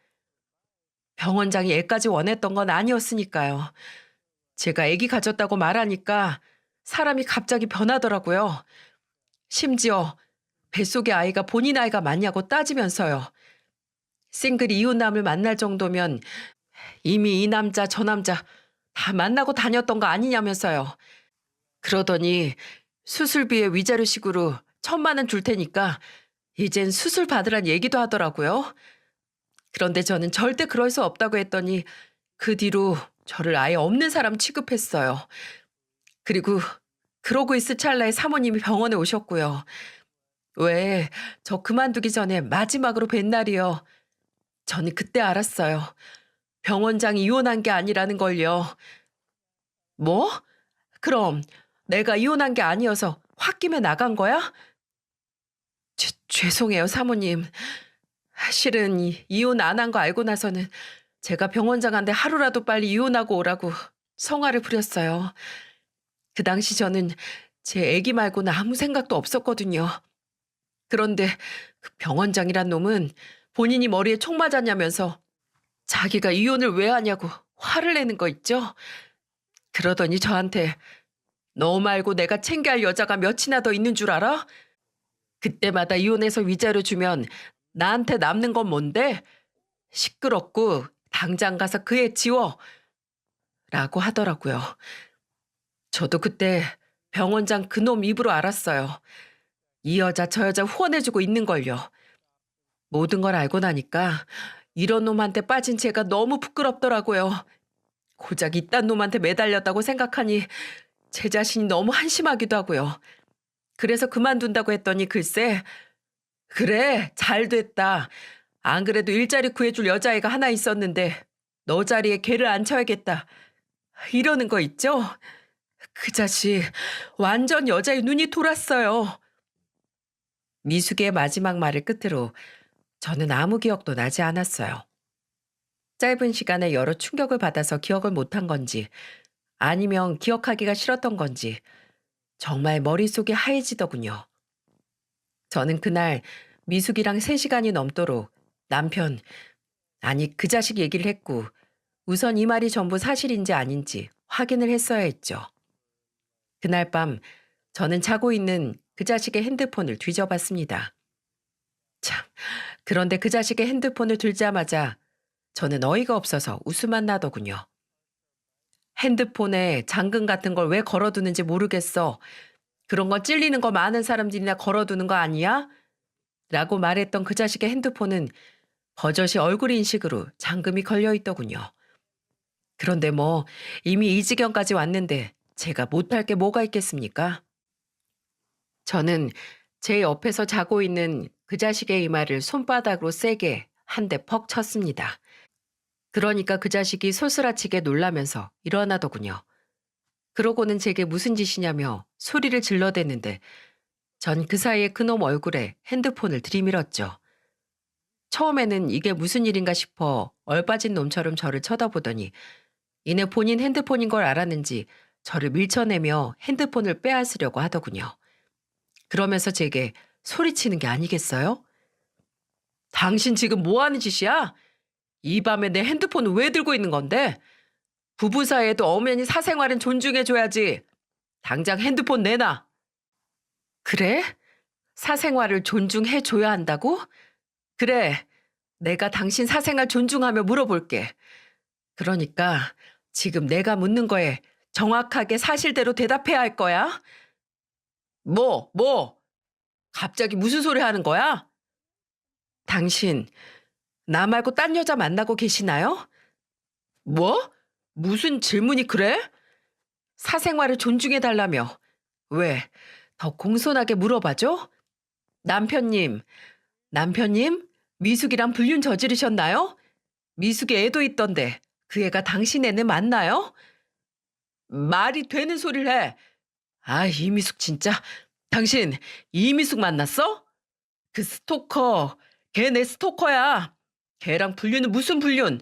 병원장이 애까지 원했던 건 아니었으니까요. 제가 애기 가졌다고 말하니까 사람이 갑자기 변하더라고요. 심지어 뱃속의 아이가 본인 아이가 맞냐고 따지면서요. 싱글이 이웃남을 만날 정도면 이미 이 남자 저 남자 다 만나고 다녔던 거 아니냐면서요. 그러더니 수술비에 위자료식으로 1,000만 원 줄 테니까 이젠 수술 받으란 얘기도 하더라고요. 그런데 저는 절대 그럴 수 없다고 했더니 그 뒤로 저를 아예 없는 사람 취급했어요. 그리고 그러고 있을 찰나에 사모님이 병원에 오셨고요. 왜, 저 그만두기 전에 마지막으로 뵌 날이요. 저는 그때 알았어요. 병원장이 이혼한 게 아니라는 걸요. 뭐? 그럼 내가 이혼한 게 아니어서 홧김에 나간 거야? 죄송해요, 사모님. 실은 이혼 안 한 거 알고 나서는 제가 병원장한테 하루라도 빨리 이혼하고 오라고 성화를 부렸어요. 그 당시 저는 제 애기 말고는 아무 생각도 없었거든요. 그런데 그 병원장이란 놈은 본인이 머리에 총 맞았냐면서 자기가 이혼을 왜 하냐고 화를 내는 거 있죠? 그러더니 저한테 너 말고 내가 챙겨야 할 여자가 몇이나 더 있는 줄 알아? 그때마다 이혼해서 위자료 주면 나한테 남는 건 뭔데? 시끄럽고 당장 가서 그 애 지워. 라고 하더라고요. 저도 그때 병원장 그놈 입으로 알았어요. 이 여자 저 여자 후원해주고 있는걸요. 모든 걸 알고 나니까 이런 놈한테 빠진 제가 너무 부끄럽더라고요. 고작 이딴 놈한테 매달렸다고 생각하니 제 자신이 너무 한심하기도 하고요. 그래서 그만둔다고 했더니 글쎄, 그래, 잘 됐다. 안 그래도 일자리 구해줄 여자애가 하나 있었는데 너 자리에 걔를 앉혀야겠다. 이러는 거 있죠? 그 자식 완전 여자의 눈이 돌았어요. 미숙의 마지막 말을 끝으로 저는 아무 기억도 나지 않았어요. 짧은 시간에 여러 충격을 받아서 기억을 못한 건지 아니면 기억하기가 싫었던 건지 정말 머릿속이 하얘지더군요. 저는 그날 미숙이랑 3시간이 넘도록 남편, 아니 그 자식 얘기를 했고 우선 이 말이 전부 사실인지 아닌지 확인을 했어야 했죠. 그날 밤 저는 자고 있는 그 자식의 핸드폰을 뒤져봤습니다. 참, 그런데 그 자식의 핸드폰을 들자마자 저는 어이가 없어서 웃음만 나더군요. 핸드폰에 잠금 같은 걸 왜 걸어두는지 모르겠어. 그런 건 찔리는 거 많은 사람들이나 걸어두는 거 아니야? 라고 말했던 그 자식의 핸드폰은 버젓이 얼굴 인식으로 잠금이 걸려 있더군요. 그런데 뭐 이미 이 지경까지 왔는데 제가 못할 게 뭐가 있겠습니까? 저는 제 옆에서 자고 있는 그 자식의 이마를 손바닥으로 세게 한 대 퍽 쳤습니다. 그러니까 그 자식이 소스라치게 놀라면서 일어나더군요. 그러고는 제게 무슨 짓이냐며 소리를 질러댔는데 전 그 사이에 그놈 얼굴에 핸드폰을 들이밀었죠. 처음에는 이게 무슨 일인가 싶어 얼빠진 놈처럼 저를 쳐다보더니 이내 본인 핸드폰인 걸 알았는지 저를 밀쳐내며 핸드폰을 빼앗으려고 하더군요. 그러면서 제게 소리치는 게 아니겠어요? 당신 지금 뭐 하는 짓이야? 이 밤에 내 핸드폰을 왜 들고 있는 건데? 부부 사이에도 엄연히 사생활은 존중해줘야지. 당장 핸드폰 내놔. 그래? 사생활을 존중해줘야 한다고? 그래. 내가 당신 사생활 존중하며 물어볼게. 그러니까 지금 내가 묻는 거에 정확하게 사실대로 대답해야 할 거야? 뭐? 갑자기 무슨 소리 하는 거야? 당신, 나 말고 딴 여자 만나고 계시나요? 뭐? 무슨 질문이 그래? 사생활을 존중해달라며. 왜? 더 공손하게 물어봐줘? 남편님, 미숙이랑 불륜 저지르셨나요? 미숙이 애도 있던데 그 애가 당신 애는 맞나요? 말이 되는 소리를 해. 아, 이미숙 진짜. 당신 이미숙 만났어? 그 스토커. 걔 내 스토커야. 걔랑 불륜은 무슨 불륜?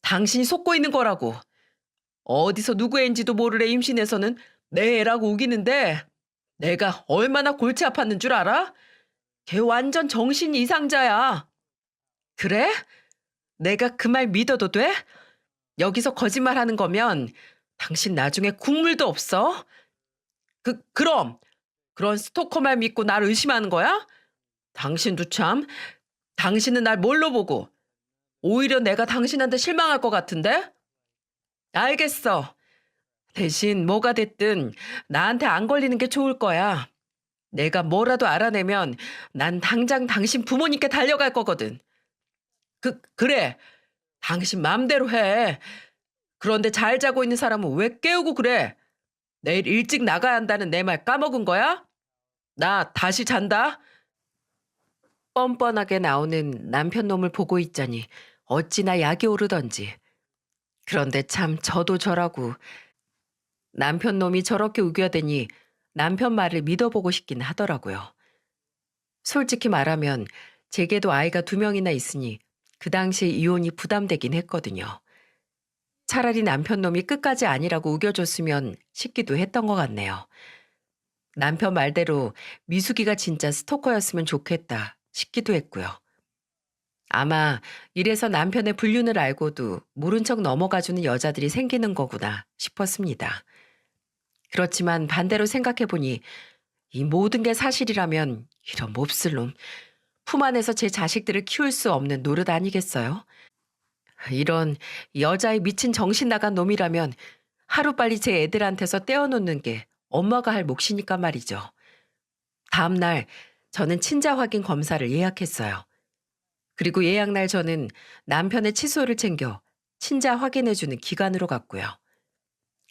당신이 속고 있는 거라고. 어디서 누구 애인지도 모를 애 임신해서는 내 애라고 우기는데 내가 얼마나 골치 아팠는 줄 알아? 걔 완전 정신 이상자야. 그래? 내가 그 말 믿어도 돼? 여기서 거짓말하는 거면 당신 나중에 국물도 없어? 그럼 그런 스토커 말 믿고 날 의심하는 거야? 당신도 참. 당신은 날 뭘로 보고 오히려 내가 당신한테 실망할 것 같은데? 알겠어. 대신 뭐가 됐든 나한테 안 걸리는 게 좋을 거야. 내가 뭐라도 알아내면 난 당장 당신 부모님께 달려갈 거거든. 그래. 당신 맘대로 해. 그런데 잘 자고 있는 사람은 왜 깨우고 그래? 내일 일찍 나가야 한다는 내 말 까먹은 거야? 나 다시 잔다. 뻔뻔하게 나오는 남편 놈을 보고 있자니 어찌나 약이 오르던지. 그런데 참 저도 저라고 남편 놈이 저렇게 우겨대니 남편 말을 믿어보고 싶긴 하더라고요. 솔직히 말하면 제게도 아이가 2명이나 있으니 그 당시에 이혼이 부담되긴 했거든요. 차라리 남편 놈이 끝까지 아니라고 우겨줬으면 싶기도 했던 것 같네요. 남편 말대로 미숙이가 진짜 스토커였으면 좋겠다 싶기도 했고요. 아마 이래서 남편의 불륜을 알고도 모른 척 넘어가주는 여자들이 생기는 거구나 싶었습니다. 그렇지만 반대로 생각해보니 이 모든 게 사실이라면 이런 몹쓸 놈, 품 안에서 제 자식들을 키울 수 없는 노릇 아니겠어요? 이런 여자의 미친 정신 나간 놈이라면 하루빨리 제 애들한테서 떼어놓는 게 엄마가 할 몫이니까 말이죠. 다음 날 저는 친자 확인 검사를 예약했어요. 그리고 예약날 저는 남편의 칫솔을 챙겨 친자 확인해주는 기관으로 갔고요.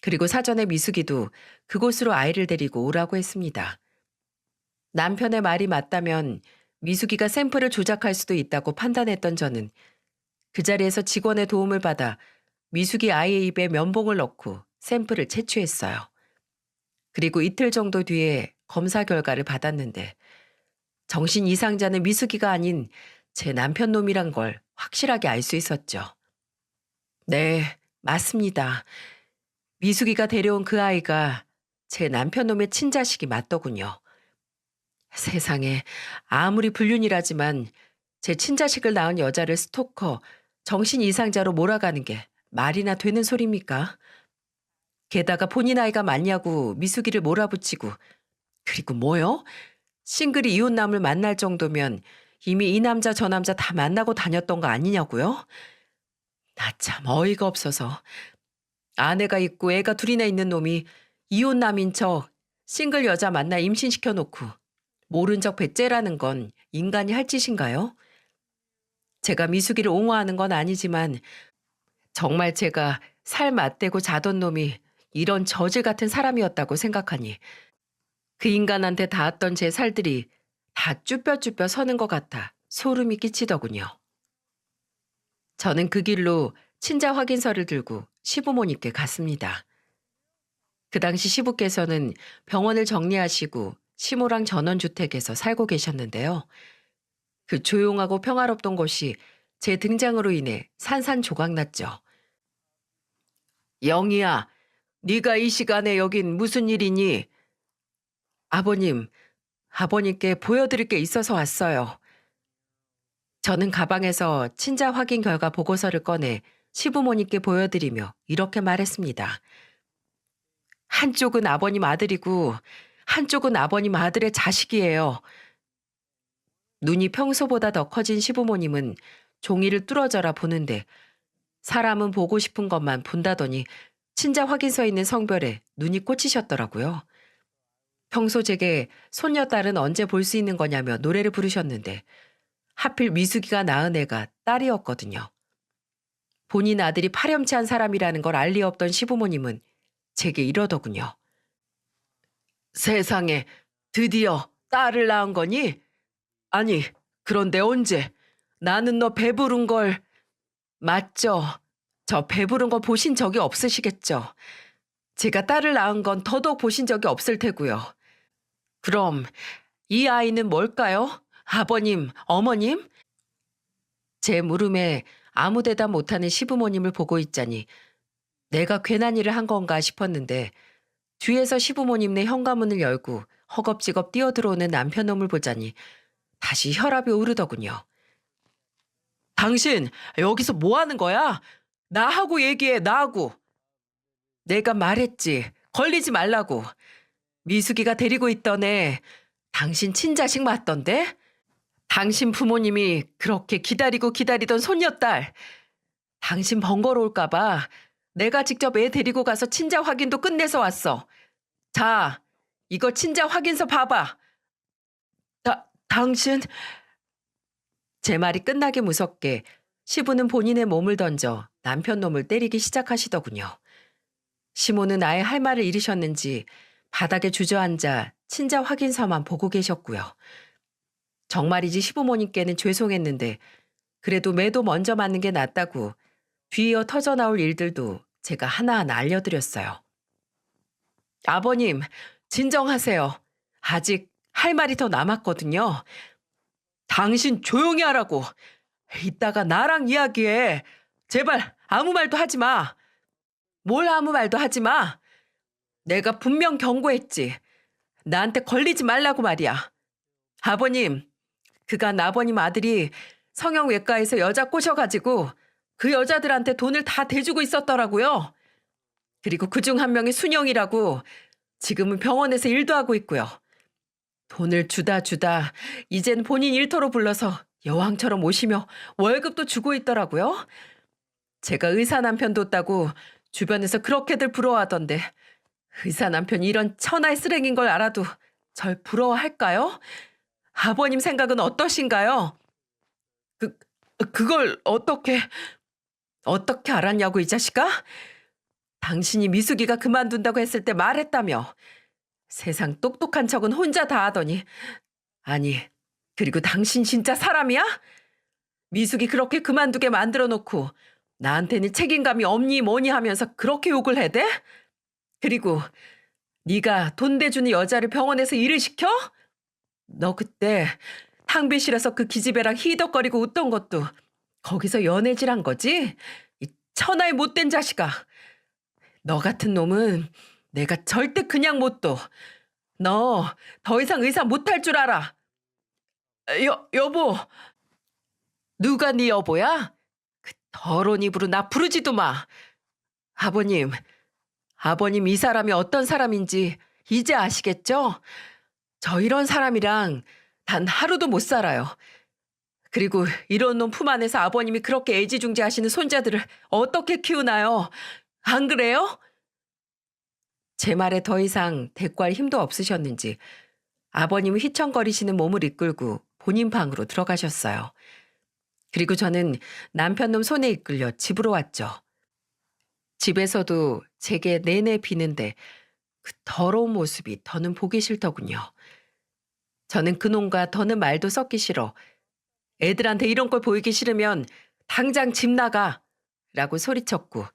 그리고 사전에 미숙이도 그곳으로 아이를 데리고 오라고 했습니다. 남편의 말이 맞다면 미숙이가 샘플을 조작할 수도 있다고 판단했던 저는 그 자리에서 직원의 도움을 받아 미숙이 아이의 입에 면봉을 넣고 샘플을 채취했어요. 그리고 이틀 정도 뒤에 검사 결과를 받았는데 정신 이상자는 미숙이가 아닌 제 남편 놈이란 걸 확실하게 알 수 있었죠. 네, 맞습니다. 미숙이가 데려온 그 아이가 제 남편 놈의 친자식이 맞더군요. 세상에 아무리 불륜이라지만 제 친자식을 낳은 여자를 스토커, 정신 이상자로 몰아가는 게 말이나 되는 소리입니까? 게다가 본인 아이가 맞냐고 미숙이를 몰아붙이고 그리고 뭐요? 싱글이 이웃남을 만날 정도면 이미 이 남자 저 남자 다 만나고 다녔던 거 아니냐고요? 나 참 어이가 없어서 아내가 있고 애가 둘이나 있는 놈이 이웃남인 척 싱글 여자 만나 임신시켜 놓고 모른 척 배째라는 건 인간이 할 짓인가요? 제가 미숙이를 옹호하는 건 아니지만 정말 제가 살 맞대고 자던 놈이 이런 저질 같은 사람이었다고 생각하니 그 인간한테 닿았던 제 살들이 다 쭈뼛쭈뼛 서는 것 같아 소름이 끼치더군요. 저는 그 길로 친자 확인서를 들고 시부모님께 갔습니다. 그 당시 시부께서는 병원을 정리하시고 시모랑 전원주택에서 살고 계셨는데요. 그 조용하고 평화롭던 곳이 제 등장으로 인해 산산조각났죠. 영희야, 네가 이 시간에 여긴 무슨 일이니? 아버님께 보여드릴 게 있어서 왔어요. 저는 가방에서 친자 확인 결과 보고서를 꺼내 시부모님께 보여드리며 이렇게 말했습니다. 한쪽은 아버님 아들이고 한쪽은 아버님 아들의 자식이에요. 눈이 평소보다 더 커진 시부모님은 종이를 뚫어져라 보는데 사람은 보고 싶은 것만 본다더니 친자 확인서에 있는 성별에 눈이 꽂히셨더라고요. 평소 제게 손녀딸은 언제 볼 수 있는 거냐며 노래를 부르셨는데 하필 미숙이가 낳은 애가 딸이었거든요. 본인 아들이 파렴치한 사람이라는 걸 알 리 없던 시부모님은 제게 이러더군요. 세상에, 드디어 딸을 낳은 거니? 아니, 그런데 언제? 나는 너 배부른 걸... 맞죠? 저 배부른 거 보신 적이 없으시겠죠? 제가 딸을 낳은 건 더더욱 보신 적이 없을 테고요. 그럼 이 아이는 뭘까요? 아버님, 어머님? 제 물음에 아무 대답 못하는 시부모님을 보고 있자니 내가 괜한 일을 한 건가 싶었는데 뒤에서 시부모님네 현관문을 열고 허겁지겁 뛰어들어오는 남편놈을 보자니 다시 혈압이 오르더군요. 당신 여기서 뭐 하는 거야? 나하고 얘기해, 나하고. 내가 말했지. 걸리지 말라고. 미숙이가 데리고 있던 애 당신 친자식 맞던데? 당신 부모님이 그렇게 기다리던 손녀딸. 당신 번거로울까 봐 내가 직접 애 데리고 가서 친자 확인도 끝내서 왔어. 자, 이거 친자 확인서 봐봐. 당신... 제 말이 끝나기 무섭게 시부는 본인의 몸을 던져 남편 놈을 때리기 시작하시더군요. 시모는 아예 할 말을 잃으셨는지 바닥에 주저앉아 친자 확인서만 보고 계셨고요. 정말이지 시부모님께는 죄송했는데 그래도 매도 먼저 맞는 게 낫다고 뒤이어 터져나올 일들도 제가 하나하나 알려드렸어요. 아버님, 진정하세요. 아직 할 말이 더 남았거든요. 당신 조용히 하라고. 이따가 나랑 이야기해. 제발 아무 말도 하지 마. 뭘 아무 말도 하지 마. 내가 분명 경고했지. 나한테 걸리지 말라고 말이야. 아버님, 그간 아버님 아들이 성형외과에서 여자 꼬셔가지고 그 여자들한테 돈을 다 대주고 있었더라고요. 그리고 그중 한 명이 순영이라고 지금은 병원에서 일도 하고 있고요. 돈을 주다 이젠 본인 일터로 불러서 여왕처럼 오시며 월급도 주고 있더라고요. 제가 의사 남편 뒀다고 주변에서 그렇게들 부러워하던데 의사 남편이 이런 천하의 쓰레기인 걸 알아도 절 부러워할까요? 아버님 생각은 어떠신가요? 그, 그걸 어떻게 알았냐고 이 자식아? 당신이 미숙이가 그만둔다고 했을 때 말했다며. 세상 똑똑한 척은 혼자 다 하더니. 아니, 그리고 당신 진짜 사람이야? 미숙이 그렇게 그만두게 만들어 놓고 나한테는 책임감이 없니 뭐니 하면서 그렇게 욕을 해대? 그리고 네가 돈 대주는 여자를 병원에서 일을 시켜? 너 그때 탕비실에서 그 기집애랑 히덕거리고 웃던 것도 거기서 연애질한 거지? 이 천하의 못된 자식아. 너 같은 놈은 내가 절대 그냥 못 둬. 너 더 이상 의사 못할 줄 알아. 여보. 누가 네 여보야? 그 더러운 입으로 나 부르지도 마. 아버님, 아버님 이 사람이 어떤 사람인지 이제 아시겠죠? 저 이런 사람이랑 단 하루도 못 살아요. 그리고 이런 놈 품 안에서 아버님이 그렇게 애지중지하시는 손자들을 어떻게 키우나요? 안 그래요? 제 말에 더 이상 대꾸할 힘도 없으셨는지 아버님은 휘청거리시는 몸을 이끌고 본인 방으로 들어가셨어요. 그리고 저는 남편놈 손에 이끌려 집으로 왔죠. 집에서도 제게 내내 비는데 그 더러운 모습이 더는 보기 싫더군요. 저는 그놈과 더는 말도 섞기 싫어. 애들한테 이런 걸 보이기 싫으면 당장 집 나가! 라고 소리쳤고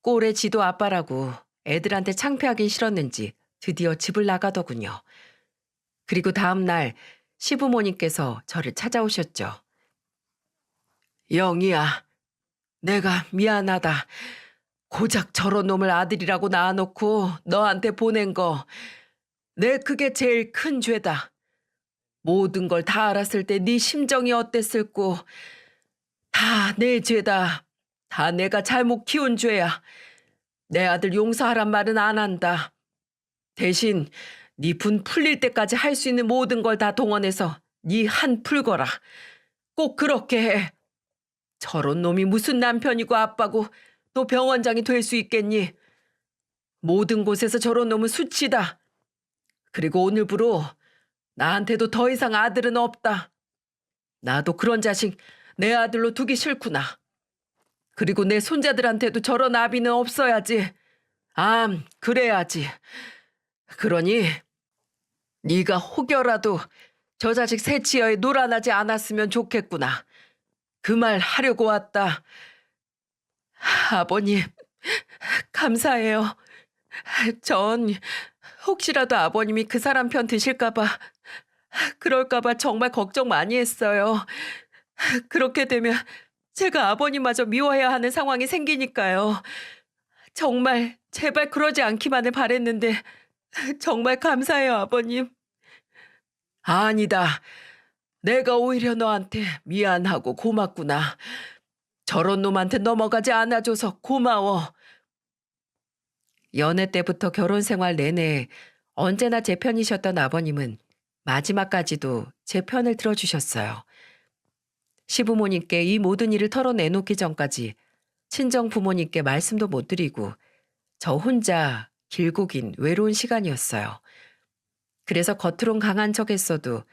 꼴의 지도 아빠라고 애들한테 창피하긴 싫었는지 드디어 집을 나가더군요. 그리고 다음 날 시부모님께서 저를 찾아오셨죠. 영희야, 내가 미안하다. 고작 저런 놈을 아들이라고 낳아놓고 너한테 보낸 거. 내 그게 제일 큰 죄다. 모든 걸 다 알았을 때 네 심정이 어땠을꼬. 다 내 죄다. 다 내가 잘못 키운 죄야. 내 아들 용서하란 말은 안 한다. 대신 네 분 풀릴 때까지 할 수 있는 모든 걸 다 동원해서 네 한 풀거라. 꼭 그렇게 해. 저런 놈이 무슨 남편이고 아빠고 또 병원장이 될 수 있겠니? 모든 곳에서 저런 놈은 수치다. 그리고 오늘부로 나한테도 더 이상 아들은 없다. 나도 그런 자식 내 아들로 두기 싫구나. 그리고 내 손자들한테도 저런 아비는 없어야지. 그래야지. 그러니 네가 혹여라도 저 자식 새치여에 놀아나지 않았으면 좋겠구나. 그 말 하려고 왔다. 아버님, 감사해요. 전 혹시라도 아버님이 그 사람 편 드실까봐, 그럴까봐 정말 걱정 많이 했어요. 그렇게 되면 제가 아버님마저 미워해야 하는 상황이 생기니까요. 정말 제발 그러지 않기만을 바랬는데 정말 감사해요, 아버님. 아니다. 내가 오히려 너한테 미안하고 고맙구나. 저런 놈한테 넘어가지 않아줘서 고마워. 연애 때부터 결혼 생활 내내 언제나 제 편이셨던 아버님은 마지막까지도 제 편을 들어주셨어요. 시부모님께 이 모든 일을 털어내놓기 전까지 친정 부모님께 말씀도 못 드리고 저 혼자 길고 긴 외로운 시간이었어요. 그래서 겉으론 강한 척했어도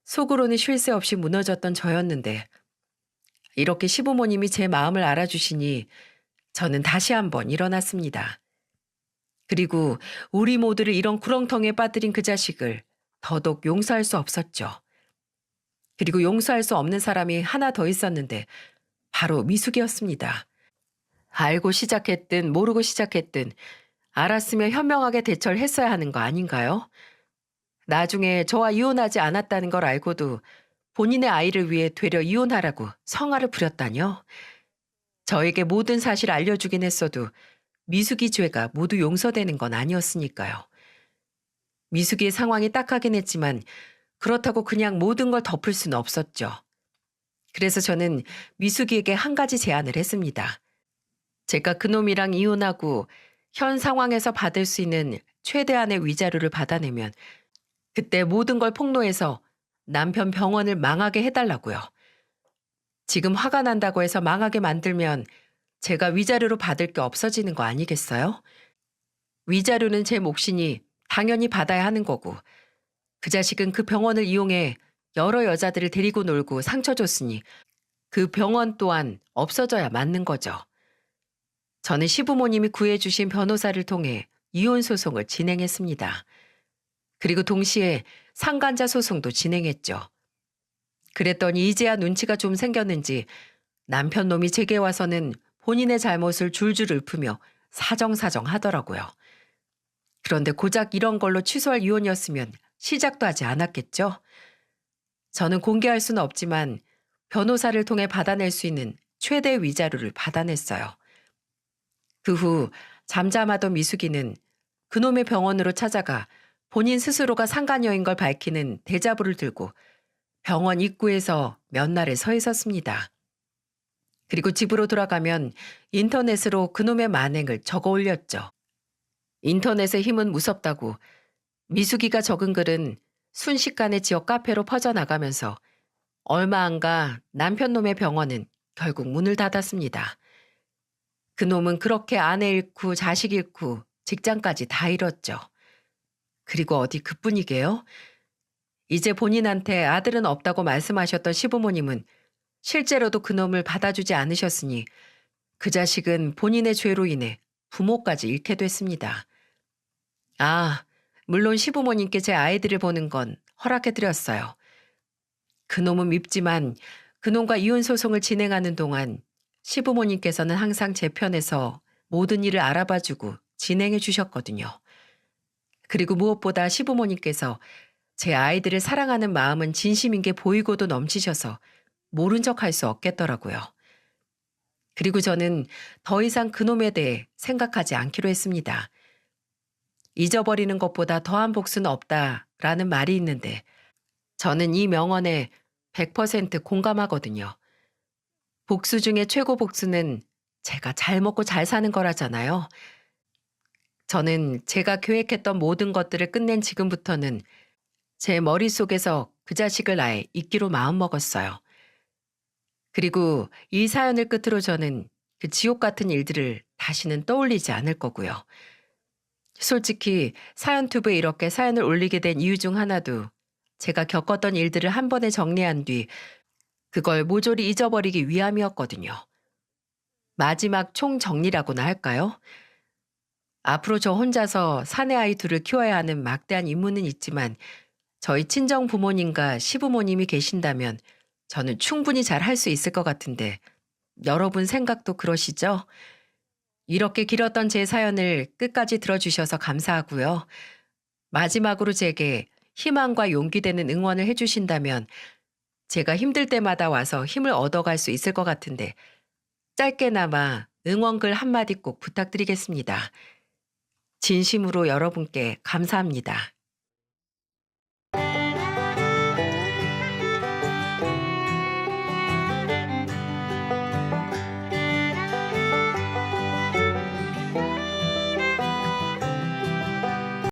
속으로는 쉴 새 없이 무너졌던 저였는데 이렇게 시부모님이 제 마음을 알아주시니 저는 다시 한번 일어났습니다. 그리고 우리 모두를 이런 구렁텅이에 빠뜨린 그 자식을 더더욱 용서할 수 없었죠. 그리고 용서할 수 없는 사람이 하나 더 있었는데 바로 미숙이었습니다. 알고 시작했든 모르고 시작했든 알았으면 현명하게 대처를 했어야 하는 거 아닌가요? 나중에 저와 이혼하지 않았다는 걸 알고도 본인의 아이를 위해 되려 이혼하라고 성화를 부렸다뇨. 저에게 모든 사실을 알려주긴 했어도 미숙이 죄가 모두 용서되는 건 아니었으니까요. 미숙이의 상황이 딱하긴 했지만 그렇다고 그냥 모든 걸 덮을 수는 없었죠. 그래서 저는 미숙이에게 한 가지 제안을 했습니다. 제가 그놈이랑 이혼하고 현 상황에서 받을 수 있는 최대한의 위자료를 받아내면 그때 모든 걸 폭로해서 남편 병원을 망하게 해달라고요. 지금 화가 난다고 해서 망하게 만들면 제가 위자료로 받을 게 없어지는 거 아니겠어요? 위자료는 제 몫이니 당연히 받아야 하는 거고 그 자식은 그 병원을 이용해 여러 여자들을 데리고 놀고 상처 줬으니 그 병원 또한 없어져야 맞는 거죠. 저는 시부모님이 구해주신 변호사를 통해 이혼 소송을 진행했습니다. 그리고 동시에 상간자 소송도 진행했죠. 그랬더니 이제야 눈치가 좀 생겼는지 남편 놈이 제게 와서는 본인의 잘못을 줄줄 읊으며 사정사정 하더라고요. 그런데 고작 이런 걸로 취소할 이혼이었으면 시작도 하지 않았겠죠? 저는 공개할 수는 없지만 변호사를 통해 받아낼 수 있는 최대 위자료를 받아냈어요. 그 후 잠잠하던 미숙이는 그놈의 병원으로 찾아가 본인 스스로가 상간녀인 걸 밝히는 대자보를 들고 병원 입구에서 몇 날에 서 있었습니다. 그리고 집으로 돌아가면 인터넷으로 그놈의 만행을 적어 올렸죠. 인터넷의 힘은 무섭다고 미숙이가 적은 글은 순식간에 지역 카페로 퍼져나가면서 얼마 안 가 남편 놈의 병원은 결국 문을 닫았습니다. 그놈은 그렇게 아내 잃고 자식 잃고 직장까지 다 잃었죠. 그리고 어디 그뿐이게요? 이제 본인한테 아들은 없다고 말씀하셨던 시부모님은 실제로도 그놈을 받아주지 않으셨으니 그 자식은 본인의 죄로 인해 부모까지 잃게 됐습니다. 아, 물론 시부모님께 제 아이들을 보는 건 허락해드렸어요. 그놈은 밉지만 그놈과 이혼 소송을 진행하는 동안 시부모님께서는 항상 제 편에서 모든 일을 알아봐주고 진행해 주셨거든요. 그리고 무엇보다 시부모님께서 제 아이들을 사랑하는 마음은 진심인 게 보이고도 넘치셔서 모른 척 할 수 없겠더라고요. 그리고 저는 더 이상 그놈에 대해 생각하지 않기로 했습니다. 잊어버리는 것보다 더한 복수는 없다라는 말이 있는데 저는 이 명언에 100% 공감하거든요. 복수 중에 최고 복수는 제가 잘 먹고 잘 사는 거라잖아요. 저는 제가 계획했던 모든 것들을 끝낸 지금부터는 제 머릿속에서 그 자식을 아예 잊기로 마음먹었어요. 그리고 이 사연을 끝으로 저는 그 지옥 같은 일들을 다시는 떠올리지 않을 거고요. 솔직히 사연투브에 이렇게 사연을 올리게 된 이유 중 하나도 제가 겪었던 일들을 한 번에 정리한 뒤 그걸 모조리 잊어버리기 위함이었거든요. 마지막 총정리라고나 할까요? 앞으로 저 혼자서 사내 아이 둘을 키워야 하는 막대한 임무는 있지만 저희 친정 부모님과 시부모님이 계신다면 저는 충분히 잘 할 수 있을 것 같은데 여러분 생각도 그러시죠? 이렇게 길었던 제 사연을 끝까지 들어주셔서 감사하고요. 마지막으로 제게 희망과 용기 되는 응원을 해주신다면 제가 힘들 때마다 와서 힘을 얻어갈 수 있을 것 같은데 짧게나마 응원글 한마디 꼭 부탁드리겠습니다. 진심으로 여러분께 감사합니다.